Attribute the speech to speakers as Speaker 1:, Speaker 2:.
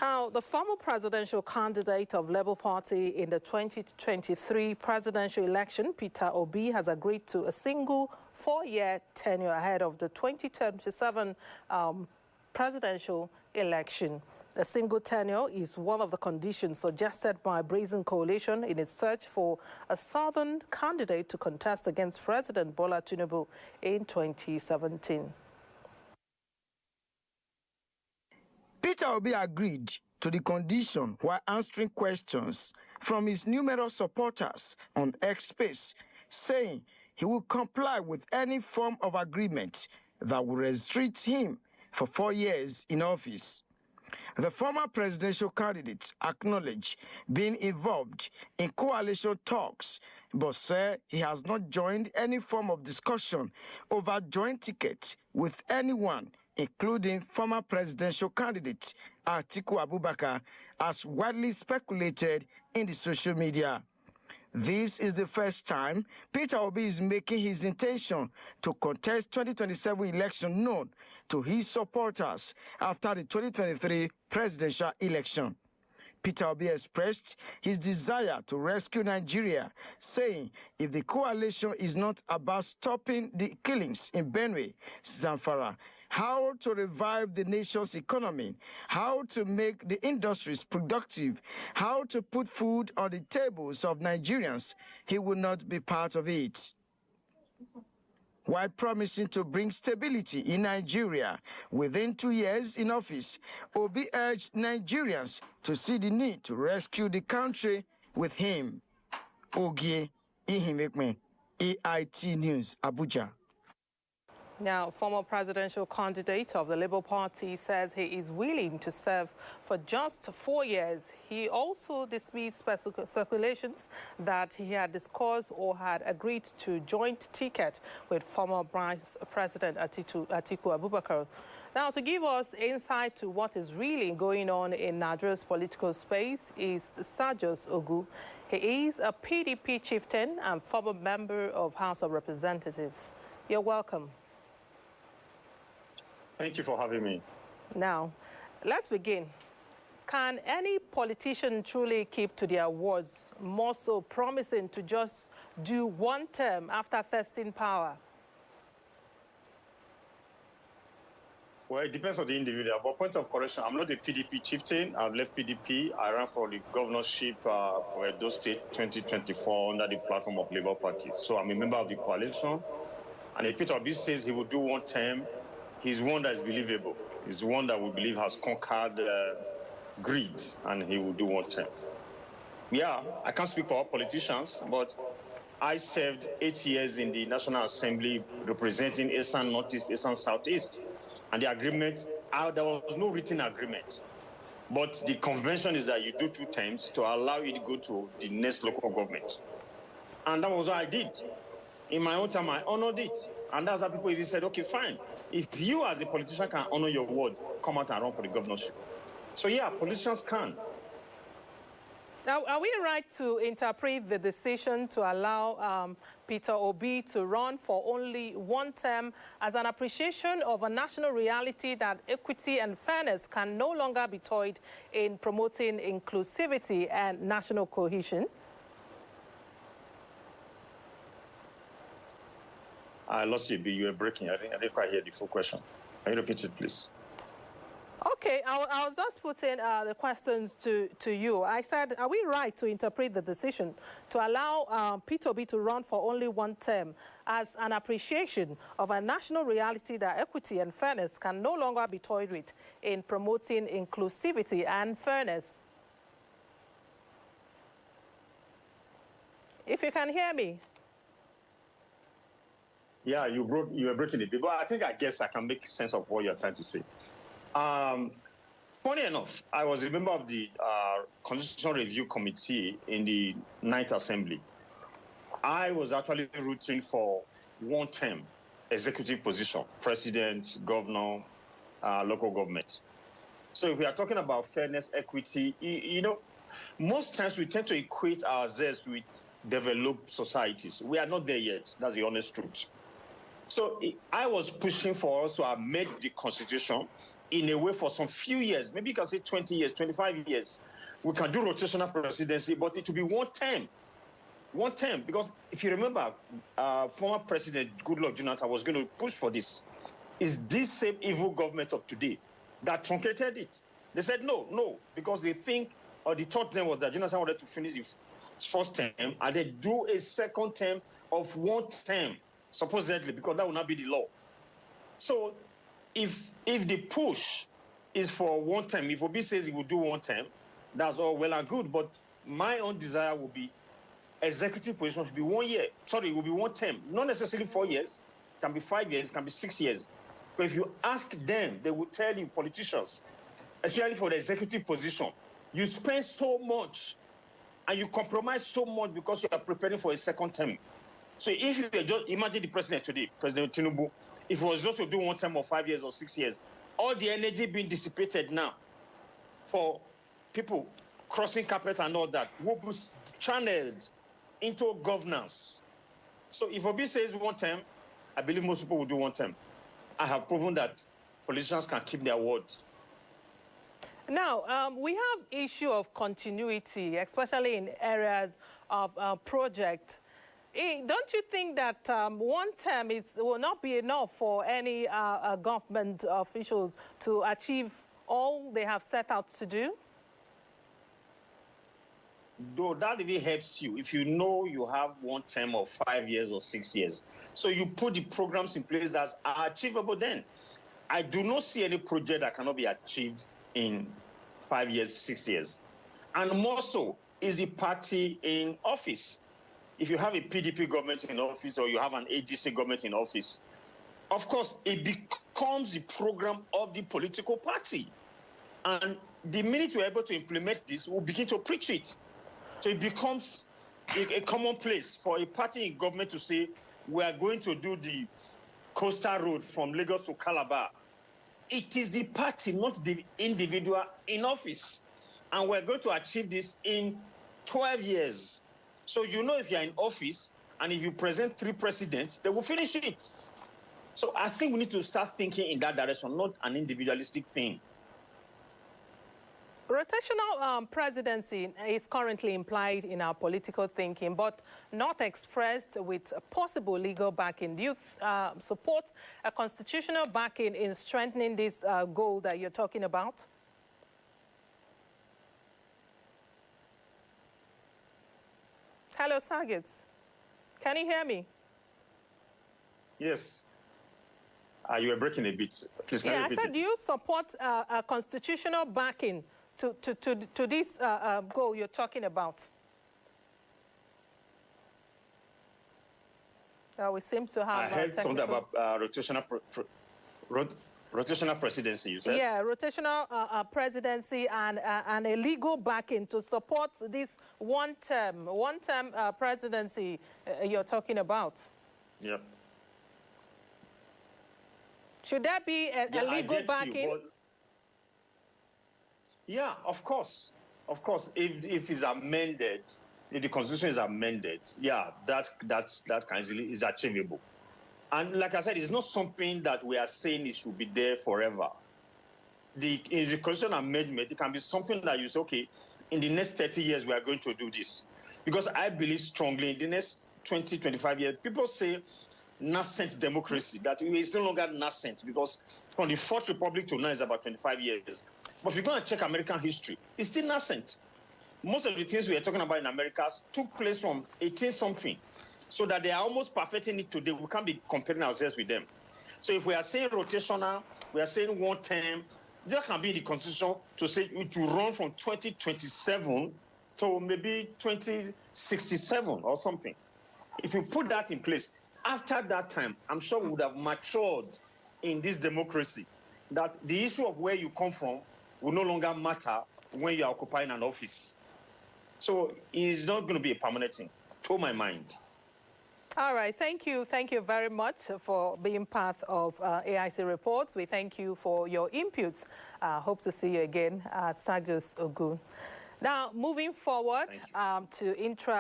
Speaker 1: Now, the former presidential candidate of Labour Party in the 2023 presidential election, Peter Obi, has agreed to a single 4-year tenure ahead of the 2027 presidential election. A single tenure is one of the conditions suggested by Brazen Coalition in its search for a southern candidate to contest against President Bola Tinubu in 2017.
Speaker 2: Peter Obi agreed to the condition while answering questions from his numerous supporters on X Space, saying he will comply with any form of agreement that will restrict him for 4 years in office. The former presidential candidate acknowledged being involved in coalition talks, but said he has not joined any form of discussion over joint ticket with anyone, including former presidential candidate Atiku Abubakar, as widely speculated in the social media. This is the first time Peter Obi is making his intention to contest 2027 election known to his supporters after the 2023 presidential election. Peter Obi expressed his desire to rescue Nigeria, saying if the coalition is not about stopping the killings in Benue, Zamfara, how to revive the nation's economy, how to make the industries productive, how to put food on the tables of Nigerians, he will not be part of it. While promising to bring stability in Nigeria within 2 years in office, Obi urged Nigerians to see the need to rescue the country with him. Ogie Ihimekme, AIT News, Abuja.
Speaker 1: Now, former presidential candidate of the Labour Party says he is willing to serve for just 4 years. He also dismissed speculations that he had discussed or had agreed to joint ticket with former Vice President Atiku Abubakar. Now, to give us insight to what is really going on in Nigeria's political space is Sergius Ogun. He is a PDP chieftain and former member of House of Representatives. You're welcome.
Speaker 3: Thank you for having me.
Speaker 1: Now, let's begin. Can any politician truly keep to their words, more so promising to just do one term after testing power?
Speaker 3: Well, it depends on the individual. But point of correction, I'm not a PDP chieftain. I've left PDP. I ran for the governorship for Edo State 2024 under the platform of Labour Party. So I'm a member of the coalition. And if Peter Obi says he will do one term, he's one that is believable. He's one that we believe has conquered greed, and he will do one term. Yeah, I can't speak for all politicians, but I served 8 years in the National Assembly representing Eastern Northeast, Eastern Southeast. And the agreement, there was no written agreement. But the convention is that you do 2 terms to allow you to go to the next local government. And that was what I did. In my own time, I honored it. And that's how people even said, okay, fine. If you as a politician can honor your word, come out and run for the governorship. So yeah, politicians can.
Speaker 1: Now, are we right to interpret the decision to allow Peter Obi to run for only one term as an appreciation of a national reality that equity and fairness can no longer be toyed in promoting inclusivity and national cohesion?
Speaker 3: I lost you, B. You were breaking. I didn't quite hear the full question. Can you repeat it, please?
Speaker 1: Okay, I was just putting the questions to you. I said, are we right to interpret the decision to allow Peter Obi to run for only one term as an appreciation of a national reality that equity and fairness can no longer be toyed with in promoting inclusivity and fairness? If you can hear me.
Speaker 3: Yeah, you were breaking it. But I guess I can make sense of what you're trying to say. Funny enough, I was a member of the Constitutional Review Committee in the 9th Assembly. I was actually rooting for one term executive position, president, governor, local government. So if we are talking about fairness, equity, you know, most times we tend to equate ourselves with developed societies. We are not there yet. That's the honest truth. So I was pushing for us to amend the Constitution in a way for some few years, maybe you can say 20 years, 25 years, we can do rotational presidency, but it will be one term. One term, because if you remember, former President Goodluck Jonathan was going to push for this. It's this same evil government of today that truncated it. They said no, because they think, or the thought then was that Jonathan wanted to finish the first term and then do a second term of one term, supposedly, because that will not be the law. So if the push is for one term, if Obi says he will do one term, that's all well and good, but my own desire will be executive position should be 1 year. Sorry, it will be one term. Not necessarily 4 years. It can be 5 years. It can be 6 years. But if you ask them, they will tell you, politicians, especially for the executive position, you spend so much and you compromise so much because you are preparing for a second term. So if you just imagine the president today, President Tinubu, if he was just to do one term of 5 years or 6 years, all the energy being dissipated now for people crossing carpet and all that will be channeled into governance. So if Obi says one term, I believe most people will do one term. I have proven that politicians can keep their word.
Speaker 1: Now, we have issue of continuity, especially in areas of project. Don't you think that one term will not be enough for any government officials to achieve all they have set out to do?
Speaker 3: Though that really helps you if you know you have one term of 5 years or 6 years. So you put the programs in place that are achievable then. I do not see any project that cannot be achieved in 5 years, 6 years. And more so is the party in office. If you have a PDP government in office or you have an ADC government in office, of course, it becomes the program of the political party. And the minute we're able to implement this, we'll begin to preach it. So it becomes a commonplace for a party in government to say, we are going to do the coastal road from Lagos to Calabar. It is the party, not the individual in office. And we're going to achieve this in 12 years. So you know if you're in office and if you present 3 presidents, they will finish it. So I think we need to start thinking in that direction, not an individualistic thing.
Speaker 1: Rotational presidency is currently implied in our political thinking, but not expressed with possible legal backing. Do you support a constitutional backing in strengthening this goal that you're talking about? Hello, Sergius. Can you hear me?
Speaker 3: Yes. You were breaking a bit. Please, can you repeat
Speaker 1: I said, do you support a constitutional backing to this goal you're talking about? We seem to have...
Speaker 3: I heard something about rotational presidency, you said?
Speaker 1: Yeah, rotational presidency and a legal backing to support this one-term presidency you're talking about.
Speaker 3: Yep.
Speaker 1: Should there be a legal backing?
Speaker 3: Yeah, of course. Of course, if it's amended, if the Constitution is amended, yeah, that is achievable. And like I said, it's not something that we are saying it should be there forever. In the Constitution amendment, it can be something that you say, okay, in the next 30 years, we are going to do this. Because I believe strongly in the next 20, 25 years, people say nascent democracy, that it's no longer nascent, because from the Fourth Republic to now is about 25 years. But if you go and check American history, it's still nascent. Most of the things we are talking about in America took place from 18-something, so that they are almost perfecting it today. We can't be comparing ourselves with them. So if we are saying rotational, we are saying one term, there can be in the Constitution to say it will run from 2027 to maybe 2067 or something. If you put that in place, after that time, I'm sure we would have matured in this democracy, that the issue of where you come from will no longer matter when you are occupying an office. So it's not going to be a permanent thing, to my mind.
Speaker 1: All right, thank you. Thank you very much for being part of AIC Reports. We thank you for your inputs. Hope to see you again, Sergius Ogun. Now, moving forward to intra